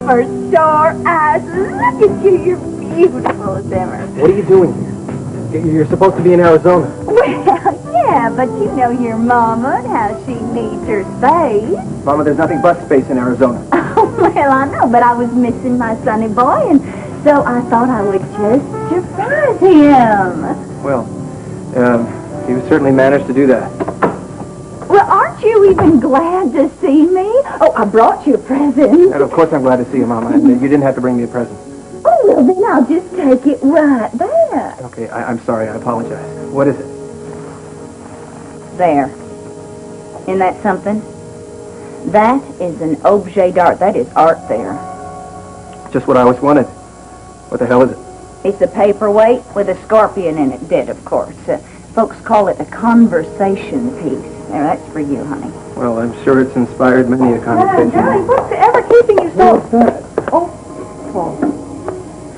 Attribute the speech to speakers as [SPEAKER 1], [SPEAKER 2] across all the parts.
[SPEAKER 1] Her star eyes. Look at you. You're beautiful as ever.
[SPEAKER 2] What are you doing here? You're supposed to be in Arizona.
[SPEAKER 1] Well, yeah, but you know your mama and how she needs her space.
[SPEAKER 2] Mama, there's nothing but space in Arizona.
[SPEAKER 1] Oh, well, I know, but I was missing my sonny boy, and so I thought I would just surprise him.
[SPEAKER 2] Well, you certainly managed to do that.
[SPEAKER 1] Well, aren't you even glad to see me? Oh, I brought you a present.
[SPEAKER 2] And of course I'm glad to see you, Mama, and you didn't have to bring me a present.
[SPEAKER 1] Oh, well, then I'll just take it right there.
[SPEAKER 2] Okay, I'm sorry. I apologize. What is it?
[SPEAKER 1] There. Isn't that something? That is an objet d'art. That is art there.
[SPEAKER 2] Just what I always wanted. What the hell is it?
[SPEAKER 1] It's a paperweight with a scorpion in it, dead, of course. Folks call it a conversation piece. There, that's for you, honey.
[SPEAKER 2] Well, I'm sure it's inspired many a conversation.
[SPEAKER 1] Darling, what's ever keeping you so...
[SPEAKER 2] What's that?
[SPEAKER 1] Oh.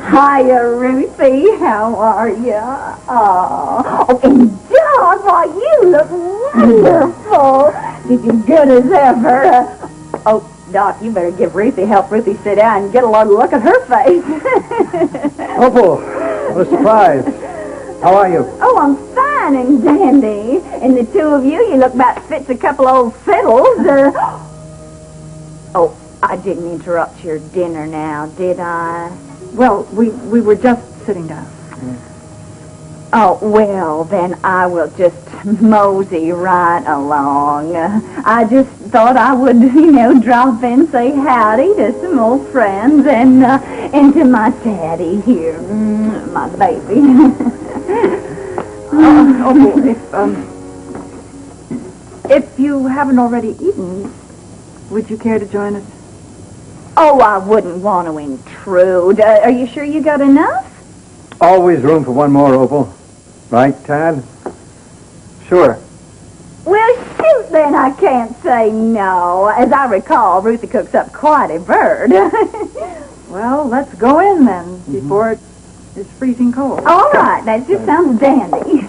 [SPEAKER 1] Hiya, Ruthie. How are you? Oh, and Doc, why, you look wonderful. You're as good as ever. Oh, Doc, you better help Ruthie sit down and get a look at her face.
[SPEAKER 3] Opal, what a surprise. How are you?
[SPEAKER 1] Oh, I'm fine and dandy. And the two of you look about fits a couple old fiddles. Oh, I didn't interrupt your dinner now, did I?
[SPEAKER 4] Well, we were just sitting down.
[SPEAKER 1] Oh, well, then I will just mosey right along. I just thought I would, drop in, say howdy to some old friends and to my daddy here, my baby.
[SPEAKER 4] If you haven't already eaten, would you care to join us?
[SPEAKER 1] Oh, I wouldn't want to intrude. Are you sure you got enough?
[SPEAKER 3] Always room for one more, Opal. Right, Tad?
[SPEAKER 2] Sure.
[SPEAKER 1] Well, shoot, then I can't say no. As I recall, Ruthie cooks up quite a bird.
[SPEAKER 4] Well, let's go in then, before it is freezing cold.
[SPEAKER 1] All right, that just sounds dandy.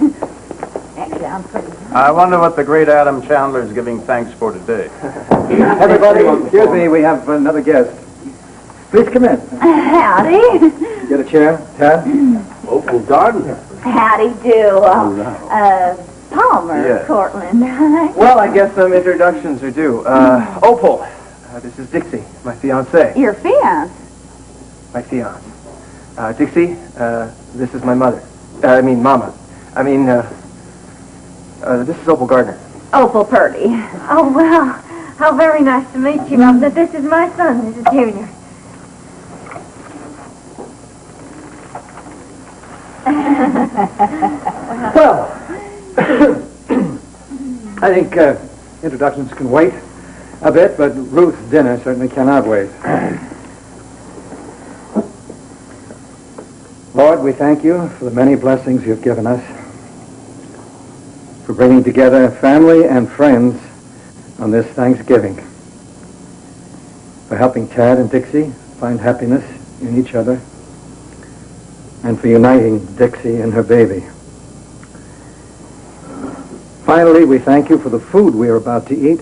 [SPEAKER 1] Actually, I'm pretty...
[SPEAKER 5] I wonder what the great Adam Chandler is giving thanks for today.
[SPEAKER 3] Everybody, excuse me, we have another guest. Please come in.
[SPEAKER 1] Howdy.
[SPEAKER 3] Get a chair, Tad.
[SPEAKER 5] Opal Gardner.
[SPEAKER 1] Howdy do. Palmer,
[SPEAKER 5] Yes.
[SPEAKER 1] Cortland.
[SPEAKER 2] Well, I guess some introductions are due. Opal. This is Dixie, my fiancée.
[SPEAKER 1] Your fiance.
[SPEAKER 2] My fiance. Dixie, this is my mother. Mama. This is Opal Gardner.
[SPEAKER 1] Opal Purdy.
[SPEAKER 6] Oh, well, how very nice to meet you, Mom. This is my son, this is Junior.
[SPEAKER 3] Well, I think introductions can wait a bit, but Ruth's dinner certainly cannot wait. Lord, we thank you for the many blessings you've given us, for bringing together family and friends on this Thanksgiving, for helping Tad and Dixie find happiness in each other, and for uniting Dixie and her baby. Finally, we thank you for the food we are about to eat,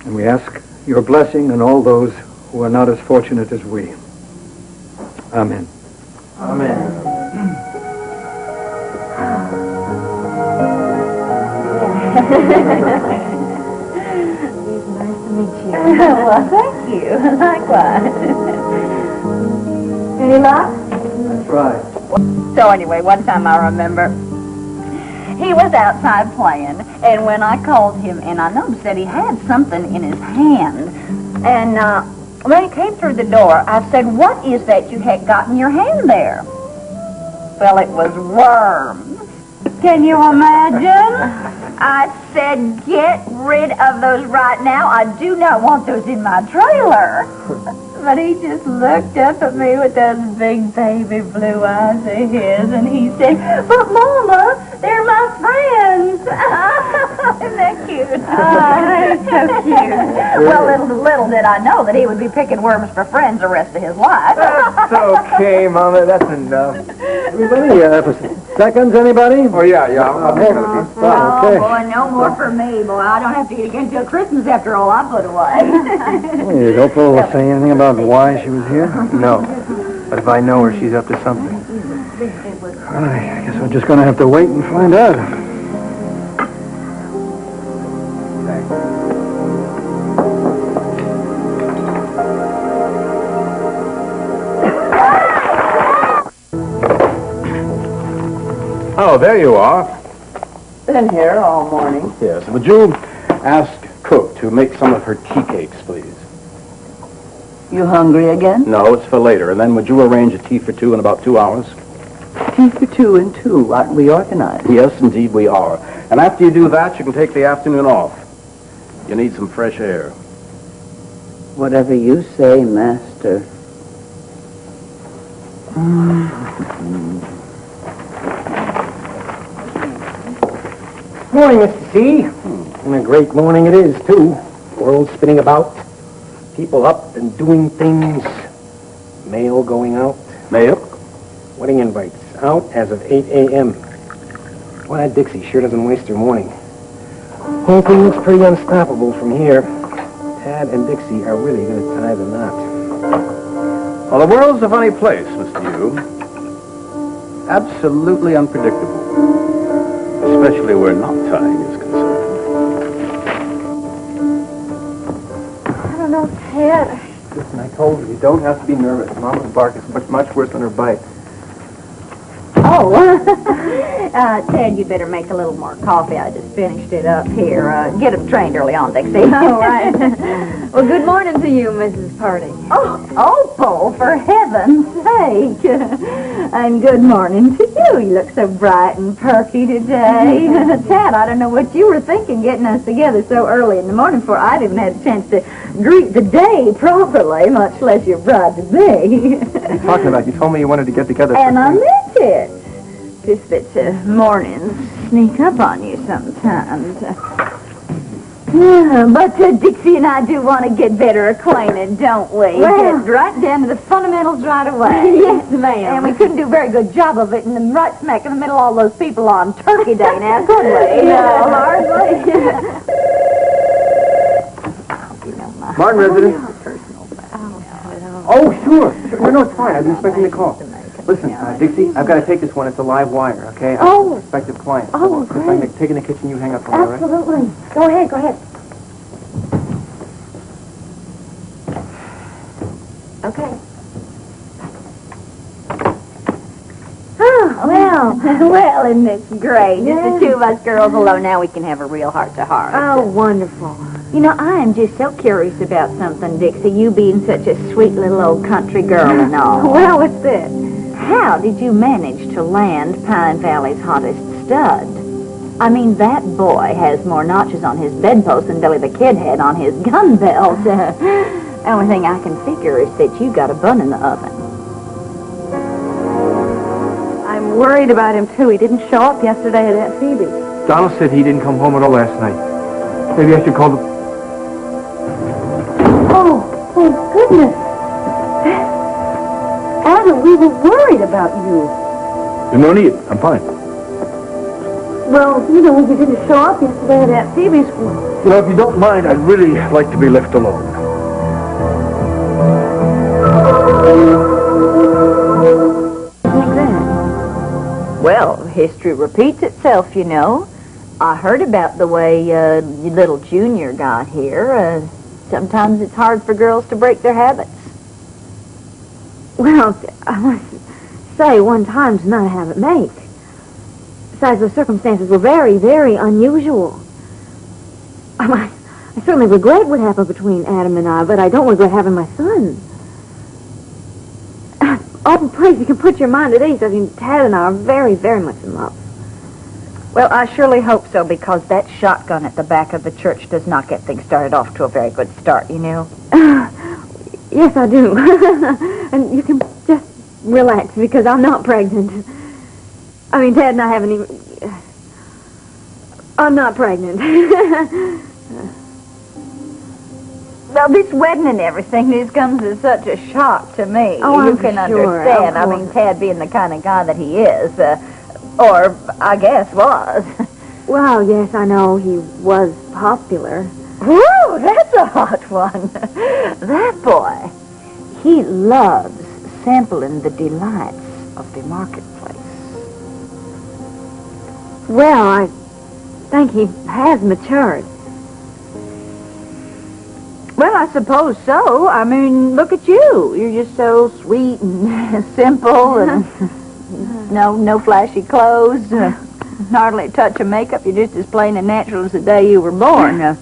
[SPEAKER 3] and we ask your blessing on all those who are not as fortunate as we. Amen.
[SPEAKER 2] Amen.
[SPEAKER 6] It's nice to meet you.
[SPEAKER 1] Well, thank you. Likewise. Any luck?
[SPEAKER 3] That's right.
[SPEAKER 1] So anyway, one time I remember he was outside playing, and when I called him, and I noticed that he had something in his hand, and when he came through the door, I said, "What is that you had got in your hand there?" Well, it was worms. Can you imagine? I said, "Get rid of those right now. I do not want those in my trailer." But he just looked up at me with those big baby blue eyes of his, and he said, "But Mama, they're my friends." Isn't that cute?
[SPEAKER 6] That's so cute.
[SPEAKER 1] Well, little did I know that he would be picking worms for friends the rest of his life.
[SPEAKER 2] That's okay, Mama. That's enough.
[SPEAKER 3] Anybody? For seconds, anybody?
[SPEAKER 2] Oh, yeah. I'll take it.
[SPEAKER 1] Oh,
[SPEAKER 3] Okay.
[SPEAKER 1] boy, no more for me, boy. I don't have to eat again until Christmas after all I put away.
[SPEAKER 3] Did Opal say anything about why she was here?
[SPEAKER 2] No. But if I know her, she's up to something.
[SPEAKER 3] I guess we're just going to have to wait and find out.
[SPEAKER 5] Oh, there you are.
[SPEAKER 7] Been here all morning.
[SPEAKER 5] Yes. Would you ask Cook to make some of her tea cakes, please?
[SPEAKER 7] You hungry again?
[SPEAKER 5] No, it's for later. And then would you arrange a tea for two in about 2 hours?
[SPEAKER 7] Tea for 2 and 2. Aren't we organized?
[SPEAKER 5] Yes, indeed we are. And after you do that, you can take the afternoon off. You need some fresh air.
[SPEAKER 7] Whatever you say, Master.
[SPEAKER 8] Morning, Mr. C. And a great morning it is, too. World spinning about. People up and doing things. Mail going out.
[SPEAKER 5] Mail?
[SPEAKER 8] Wedding invites out as of 8 a.m. Well, that Dixie sure doesn't waste her morning. Whole thing looks pretty unstoppable from here. Tad and Dixie are really going to tie the knot.
[SPEAKER 5] Well, the world's a funny place, Mr. Yu. Absolutely unpredictable. Especially where not tying is concerned.
[SPEAKER 6] I don't know, Ted.
[SPEAKER 2] Listen, I told you don't have to be nervous. Mama's bark is much worse than her bite.
[SPEAKER 1] Oh, Ted, you better make a little more coffee. I just finished it up here. Get him trained early on, Dixie.
[SPEAKER 6] All right. Well, good morning to you, Mrs. Purdy.
[SPEAKER 1] Oh, Opal, for heaven's sake. And good morning to you. You look so bright and perky today. Ted, I don't know what you were thinking getting us together so early in the morning before I'd even had a chance to greet the day properly, much less your bride-to-be.
[SPEAKER 2] What are you talking about? You told me you wanted to get together.
[SPEAKER 1] And I meant it. Just that mornings sneak up on you sometimes. But Dixie and I do want to get better acquainted, don't we?
[SPEAKER 6] Well.
[SPEAKER 1] Get right down to the fundamentals right away.
[SPEAKER 6] Yes, ma'am.
[SPEAKER 1] And we couldn't do a very good job of it in the right smack in the middle of all those people on Turkey Day now, could we?
[SPEAKER 6] No, hardly.
[SPEAKER 2] Martin resident. Oh, sure. No, it's fine. I've been expecting the call. Listen, Dixie, I've got to take this one. It's a live wire, okay? I'm a prospective client.
[SPEAKER 6] Oh,
[SPEAKER 2] If I can take in the kitchen, you hang up for me, all right?
[SPEAKER 6] Absolutely. Go ahead. Okay.
[SPEAKER 1] Oh, well, isn't this great? Just the two of us girls alone. Now we can have a real heart-to-heart.
[SPEAKER 6] Oh, wonderful.
[SPEAKER 1] You know, I am just so curious about something, Dixie, you being such a sweet little old country girl and all.
[SPEAKER 6] Well, what's this?
[SPEAKER 1] How did you manage to land Pine Valley's hottest stud? I mean, that boy has more notches on his bedpost than Billy the Kid had on his gun belt. The only thing I can figure is that you got a bun in the oven.
[SPEAKER 4] I'm worried about him, too. He didn't show up yesterday at Aunt Phoebe's.
[SPEAKER 2] Donald said he didn't come home at all last night. Maybe I should call the...
[SPEAKER 4] Oh, thank goodness. Adam, we were worried about you.
[SPEAKER 5] No need. I'm fine.
[SPEAKER 4] Well, you know, when you didn't show up yesterday at Aunt Phoebe's...
[SPEAKER 5] You know, if you don't mind, I'd really like to be left alone.
[SPEAKER 4] Like that.
[SPEAKER 1] Well, history repeats itself, you know. I heard about the way little Junior got here. Sometimes it's hard for girls to break their habits.
[SPEAKER 4] Well, I must say, one time's not a habit make. Besides, the circumstances were very, very unusual. I certainly regret what happened between Adam and I, but I don't regret having my son. Oh, please, you can put your mind at ease. I mean, Tad and I are very, very much in love.
[SPEAKER 1] Well, I surely hope so, because that shotgun at the back of the church does not get things started off to a very good start, you know.
[SPEAKER 4] Yes, I do. And you can just relax, because I'm not pregnant. I mean, Tad and I haven't even... I'm not pregnant.
[SPEAKER 1] Well, this wedding and everything, this comes as such a shock to me.
[SPEAKER 4] Oh,
[SPEAKER 1] you
[SPEAKER 4] I'm
[SPEAKER 1] can
[SPEAKER 4] sure,
[SPEAKER 1] understand.
[SPEAKER 4] of
[SPEAKER 1] I mean,
[SPEAKER 4] course.
[SPEAKER 1] Tad being the kind of guy that he is, or I guess was.
[SPEAKER 4] Well, yes, I know he was popular.
[SPEAKER 1] Woo, that's a hot one. That boy, he loves sampling the delights of the marketplace.
[SPEAKER 4] Well, I think he has matured.
[SPEAKER 1] Well, I suppose so. I mean, look at you. You're just so sweet and simple and no flashy clothes, hardly a touch of makeup. You're just as plain and natural as the day you were born.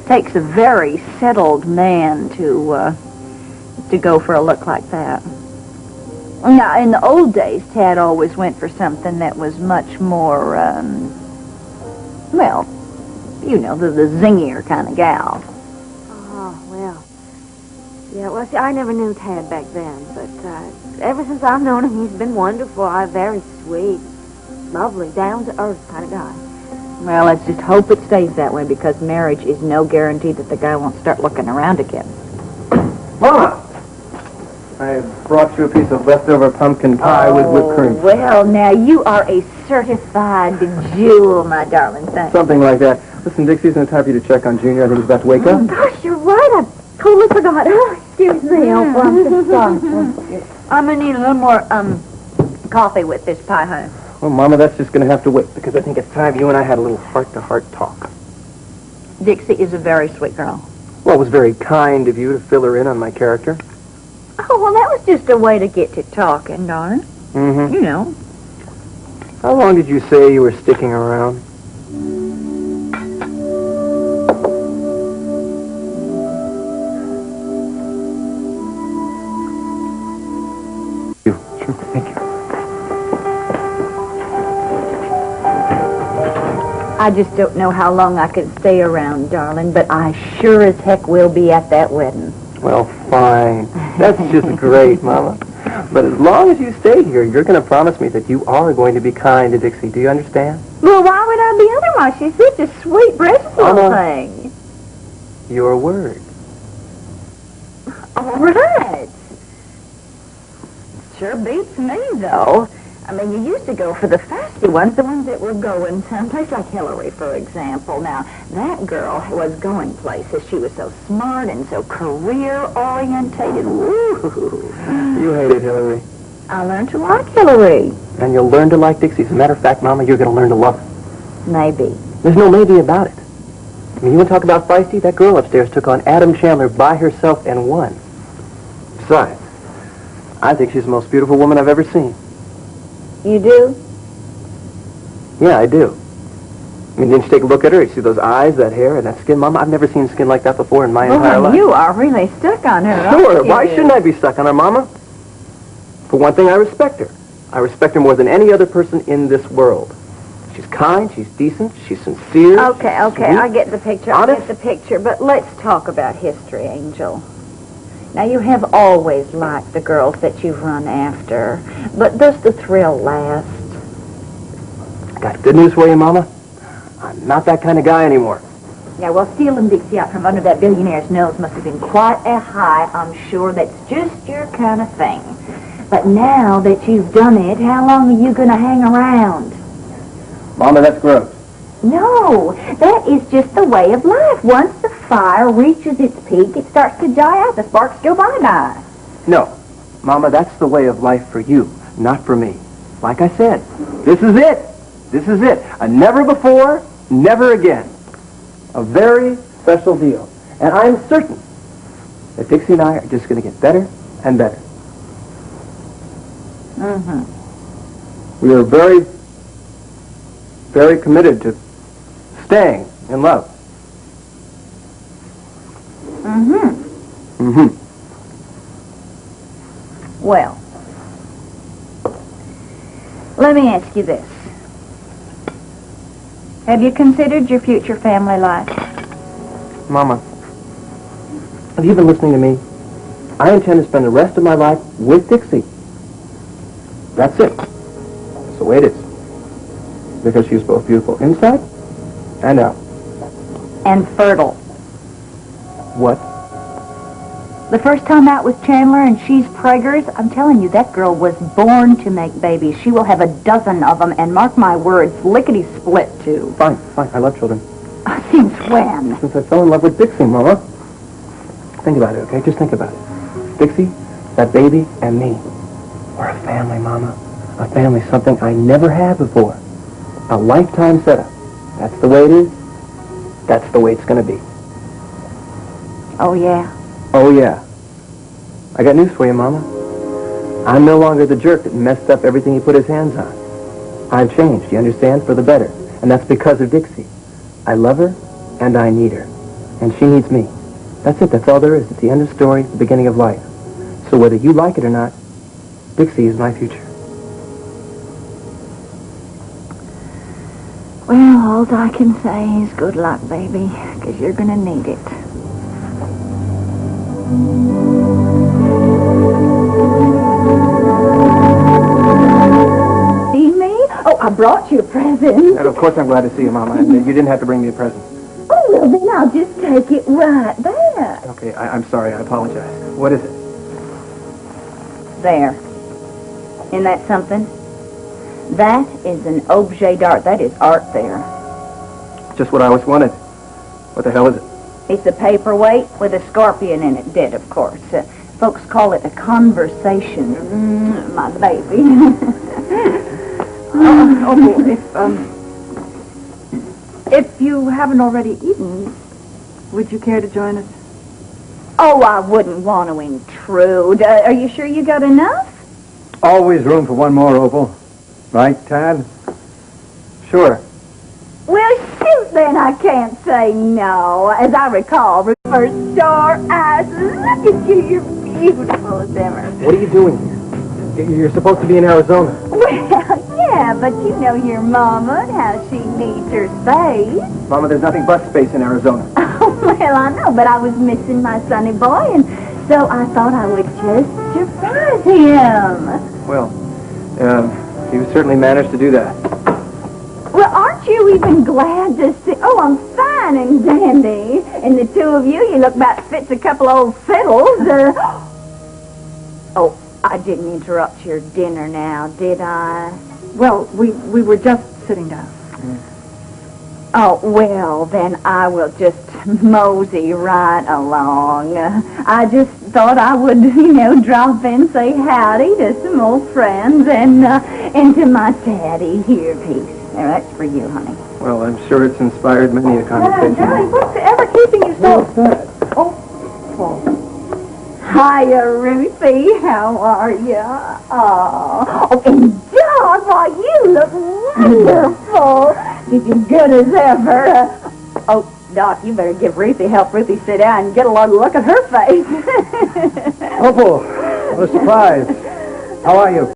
[SPEAKER 1] Takes a very settled man to go for a look like that. Now, in the old days, Tad always went for something that was much more, well, you know, the zingier kind of gal.
[SPEAKER 4] Oh, well. Yeah, well, see, I never knew Tad back then, but ever since I've known him, he's been wonderful. Very sweet, lovely, down-to-earth kind of guy.
[SPEAKER 1] Well, let's just hope it stays that way, because marriage is no guarantee that the guy won't start looking around again.
[SPEAKER 2] Mama! I brought you a piece of leftover pumpkin pie with whipped cream.
[SPEAKER 1] Well, now, you are a certified jewel, my darling. Thanks.
[SPEAKER 2] Something like that. Listen, Dixie's going to time for you to check on Junior. I think he's about to wake up.
[SPEAKER 4] Gosh, you're right. I totally forgot. Oh, excuse me, Opal. I'm so sorry.
[SPEAKER 1] I'm going to need a little more, coffee with this pie, honey.
[SPEAKER 2] Well, Mama, that's just going to have to wait, because I think it's time you and I had a little heart-to-heart talk.
[SPEAKER 1] Dixie is a very sweet girl.
[SPEAKER 2] Well, it was very kind of you to fill her in on my character.
[SPEAKER 1] Oh, well, that was just a way to get to talking, darling.
[SPEAKER 2] Mm-hmm.
[SPEAKER 1] You know.
[SPEAKER 2] How long did you say you were sticking around? Thank you.
[SPEAKER 1] I just don't know how long I can stay around, darling, but I sure as heck will be at that wedding.
[SPEAKER 2] Well, fine. That's just great, Mama. But as long as you stay here, you're going to promise me that you are going to be kind to Dixie. Do you understand?
[SPEAKER 1] Well, why would I be otherwise? She's such a sweet, precious little thing.
[SPEAKER 2] Your word.
[SPEAKER 1] All right. Sure beats me, though. I mean, you used to go for the fasty ones, the ones that were going someplace like Hillary, for example. Now, that girl was going places. She was so smart and so career-orientated. Woo!
[SPEAKER 2] You hated Hillary.
[SPEAKER 1] I learned to like Hillary.
[SPEAKER 2] And you'll learn to like Dixie. As a matter of fact, Mama, you're going to learn to love her.
[SPEAKER 1] Maybe.
[SPEAKER 2] There's no maybe about it. I mean, you want to talk about feisty? That girl upstairs took on Adam Chandler by herself and won. Besides, I think she's the most beautiful woman I've ever seen.
[SPEAKER 1] You do?
[SPEAKER 2] Yeah, I do. I mean, didn't you take a look at her? You see those eyes, that hair, and that skin? Mama, I've never seen skin like that before in my entire life.
[SPEAKER 1] You are really stuck on her,
[SPEAKER 2] Sure.
[SPEAKER 1] aren't you?
[SPEAKER 2] Why shouldn't I be stuck on her, Mama? For one thing, I respect her. I respect her more than any other person in this world. She's kind, she's decent, she's sincere.
[SPEAKER 1] Okay,
[SPEAKER 2] sweet,
[SPEAKER 1] I get the picture.
[SPEAKER 2] honest.
[SPEAKER 1] I get the picture, but let's talk about history, Angel. Now, you have always liked the girls that you've run after, but does the thrill last?
[SPEAKER 2] I got good news for you, Mama. I'm not that kind of guy anymore.
[SPEAKER 1] Yeah, well, stealing Dixie out from under that billionaire's nose must have been quite a high. I'm sure that's just your kind of thing. But now that you've done it, how long are you going to hang around?
[SPEAKER 2] Mama, that's gross.
[SPEAKER 1] No, that is just the way of life. Once the fire reaches its peak, it starts to die out. The sparks go bye-bye.
[SPEAKER 2] No. Mama, that's the way of life for you, not for me. Like I said, this is it. This is it. A never before, never again. A very special deal. And I'm certain that Dixie and I are just going to get better and better.
[SPEAKER 1] Mm-hmm.
[SPEAKER 2] We are very, very committed to staying in love.
[SPEAKER 1] Mm-hmm.
[SPEAKER 2] Mm-hmm.
[SPEAKER 1] Well, let me ask you this. Have you considered your future family life?
[SPEAKER 2] Mama, have you been listening to me? I intend to spend the rest of my life with Dixie. That's it. That's the way it is. because she's both beautiful inside and out.
[SPEAKER 1] And fertile.
[SPEAKER 2] What?
[SPEAKER 1] The first time out with Chandler and she's preggers, I'm telling you, that girl was born to make babies. She will have a dozen of them, and mark my words, lickety-split, too.
[SPEAKER 2] Fine. I love children.
[SPEAKER 1] Since when?
[SPEAKER 2] Since I fell in love with Dixie, Mama. Think about it, okay? Just think about it. Dixie, that baby, and me. We're a family, Mama. A family, something I never had before. A lifetime setup. That's the way it is. That's the way it's going to be.
[SPEAKER 1] Oh, yeah.
[SPEAKER 2] Oh, yeah. I got news for you, Mama. I'm no longer the jerk that messed up everything he put his hands on. I've changed, you understand, for the better. And that's because of Dixie. I love her, and I need her. And she needs me. That's it. That's all there is. It's the end of story, the beginning of life. So whether you like it or not, Dixie is my future.
[SPEAKER 1] Well, all I can say is good luck, baby, because you're going to need it. See me? Oh, I brought you a present.
[SPEAKER 2] And of course I'm glad to see you, Mama. And you didn't have to bring me a present.
[SPEAKER 1] Oh, well, then I'll just take it right back.
[SPEAKER 2] Okay, I'm sorry. I apologize. What is it?
[SPEAKER 1] There. Isn't that something? That is an objet d'art. That is art there.
[SPEAKER 2] Just what I always wanted. What the hell is it?
[SPEAKER 1] It's a paperweight with a scorpion in it, dead, of course. Folks call it a conversation. My baby.
[SPEAKER 6] If you haven't already eaten, would you care to join us?
[SPEAKER 1] Oh, I wouldn't want to intrude. Are you sure you got enough?
[SPEAKER 3] Always room for one more, Opal. Right, Tad?
[SPEAKER 2] Sure.
[SPEAKER 1] Well, shoot, then I can't say no. As I recall, reverse star eyes, look at you, you're beautiful as ever.
[SPEAKER 2] What are you doing here? You're supposed to be in Arizona.
[SPEAKER 1] Well, yeah, but you know your mama and how she needs her space.
[SPEAKER 2] Mama, there's nothing but space in Arizona.
[SPEAKER 1] Oh, well, I know, but I was missing my sonny boy, and so I thought I would just surprise him.
[SPEAKER 2] Well, you certainly managed to do that.
[SPEAKER 1] Well, aren't you even glad to see? Oh, I'm fine and dandy. And the two of you look about fits a couple old fiddles. Oh, I didn't interrupt your dinner now, did I?
[SPEAKER 6] Well, we were just sitting down.
[SPEAKER 1] Oh, well, then I will just mosey right along. I just thought I would, drop in, say howdy to some old friends, and to my daddy here, peace. There, that's for you, honey.
[SPEAKER 2] Well, I'm sure it's inspired many a conversation.
[SPEAKER 6] Darling, what's ever keeping you so...
[SPEAKER 2] What's that?
[SPEAKER 1] Hiya, Ruthie. How are you? Oh, and Doc, why, you look wonderful. She's as good as ever. Oh, Doc, you better help Ruthie sit down and get a look at her face.
[SPEAKER 3] Opal, what a surprise. How are you?